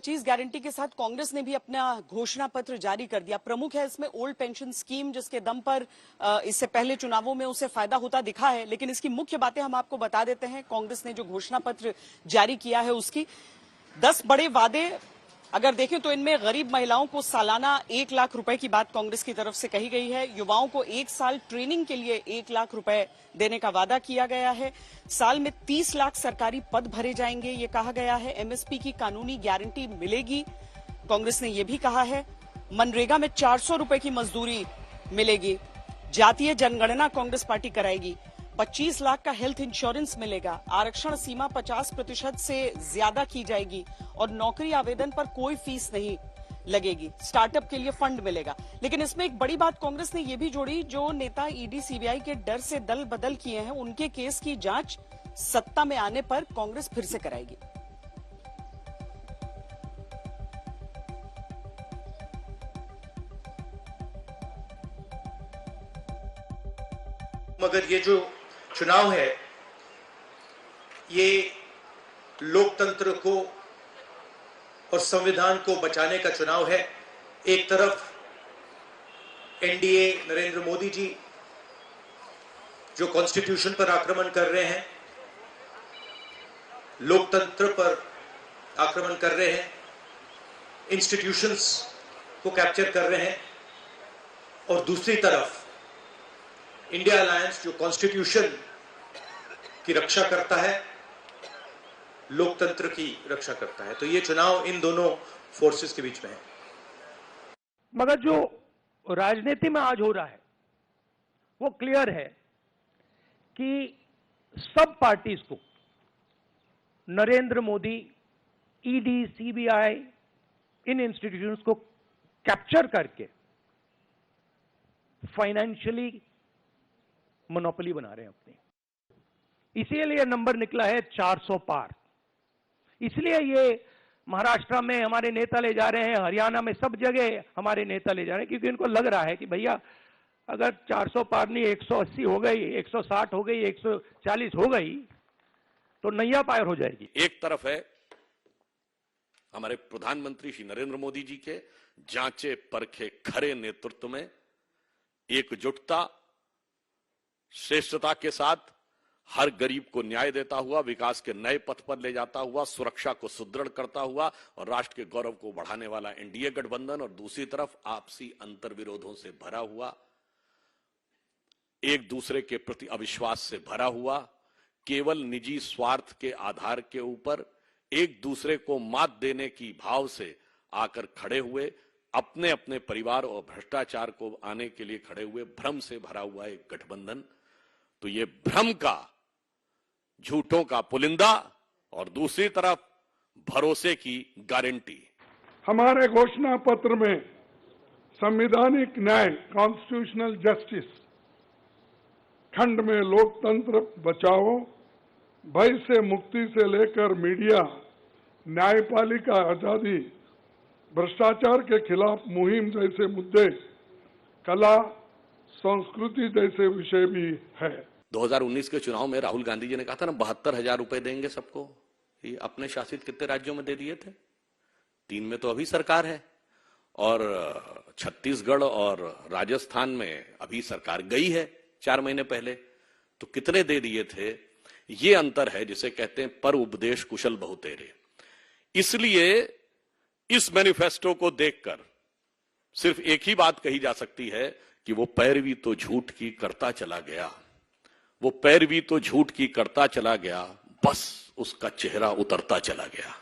125 guarantee के साथ कांग्रेस ने भी अपना घोषणा पत्र जारी कर दिया। प्रमुख है इसमें ओल्ड पेंशन स्कीम, जिसके दम पर इससे पहले चुनावों में उसे फायदा होता दिखा है। लेकिन इसकी मुख्य बातें हम आपको बता देते हैं। कांग्रेस ने जो घोषणा पत्र जारी किया है उसकी 10 बड़े वादे अगर देखें तो इनमें गरीब महिलाओं को सालाना 1 लाख रुपए की बात कांग्रेस की तरफ से कही गई है। युवाओं को 1 साल ट्रेनिंग के लिए 1 लाख रुपए देने का वादा किया गया है। साल में 30 लाख सरकारी पद भरे जाएंगे, ये कहा गया है। एमएसपी की कानूनी गारंटी मिलेगी, कांग्रेस ने यह भी कहा है। मनरेगा में 400 रुपए की मजदूरी मिलेगी। जातीय जनगणना कांग्रेस पार्टी कराएगी। 25 लाख का हेल्थ इंश्योरेंस मिलेगा। आरक्षण सीमा 50% से ज्यादा की जाएगी और नौकरी आवेदन पर कोई फीस नहीं लगेगी। स्टार्टअप के लिए फंड मिलेगा। लेकिन इसमें एक बड़ी बात कांग्रेस ने यह भी जोड़ी, जो नेता ईडी सीबीआई के डर से दल बदल किए हैं, उनके केस की जांच सत्ता में आने पर कांग्रेस फिर से कराएगी। मगर ये जो चुनाव है, ये लोकतंत्र को और संविधान को बचाने का चुनाव है। एक तरफ एनडीए नरेंद्र मोदी जी जो कॉन्स्टिट्यूशन पर आक्रमण कर रहे हैं, लोकतंत्र पर आक्रमण कर रहे हैं, इंस्टीट्यूशंस को कैप्चर कर रहे हैं, और दूसरी तरफ इंडिया अलायंस जो कॉन्स्टिट्यूशन की रक्षा करता है, लोकतंत्र की रक्षा करता है। तो ये चुनाव इन दोनों फोर्सेस के बीच में है। मगर जो राजनीति में आज हो रहा है वो क्लियर है कि सब पार्टीज को नरेंद्र मोदी, ईडी, सीबीआई, इन इंस्टीट्यूशंस को कैप्चर करके फाइनेंशियली मोनोपोली बना रहे हैं अपनी। इसीलिए नंबर निकला है 400 पार। इसलिए ये महाराष्ट्र में हमारे नेता ले जा रहे हैं, हरियाणा में सब जगह हमारे नेता ले जा रहे हैं, क्योंकि इनको लग रहा है कि भैया अगर 400 पार नहीं 180 हो गई, 160 हो गई, 140 हो गई तो नैया पार हो जाएगी। एक तरफ है हमारे प्रधानमंत्री श्री नरेंद्र मोदी जी के जांचे परखे खरे नेतृत्व में एकजुटता, श्रेष्ठता के साथ हर गरीब को न्याय देता हुआ, विकास के नए पथ पर ले जाता हुआ, सुरक्षा को सुदृढ़ करता हुआ और राष्ट्र के गौरव को बढ़ाने वाला एनडीए गठबंधन, और दूसरी तरफ आपसी अंतर्विरोधों से भरा हुआ, एक दूसरे के प्रति अविश्वास से भरा हुआ, केवल निजी स्वार्थ के आधार के ऊपर एक दूसरे को मात देने की भाव से आकर खड़े हुए, अपने अपने परिवार और भ्रष्टाचार को आने के लिए खड़े हुए, भ्रम से भरा हुआ एक गठबंधन। तो ये भ्रम का, झूठों का पुलिंदा और दूसरी तरफ भरोसे की गारंटी। हमारे घोषणा पत्र में संवैधानिक न्याय, कॉन्स्टिट्यूशनल जस्टिस, खंड में लोकतंत्र बचाओ, भय से मुक्ति से लेकर मीडिया, न्यायपालिका आजादी, भ्रष्टाचार के खिलाफ मुहिम जैसे मुद्दे, कला संस्कृति जैसे विषय भी है। 2019 के चुनाव में राहुल गांधी जी ने कहा था ना 72,000 रुपए देंगे सबको। ये अपने शासित कितने राज्यों में दे दिए थे? 3 में तो अभी सरकार है, और छत्तीसगढ़ और राजस्थान में अभी सरकार गई है 4 महीने पहले। तो कितने दे दिए थे? ये अंतर है जिसे कहते हैं पर उपदेश कुशल बहुतेरे। इसलिए इस मैनिफेस्टो को देखकर सिर्फ एक ही बात कही जा सकती है कि वो पैरवी तो झूठ की करता चला गया, वो पैरवी तो झूठ की करता चला गया, बस उसका चेहरा उतरता चला गया।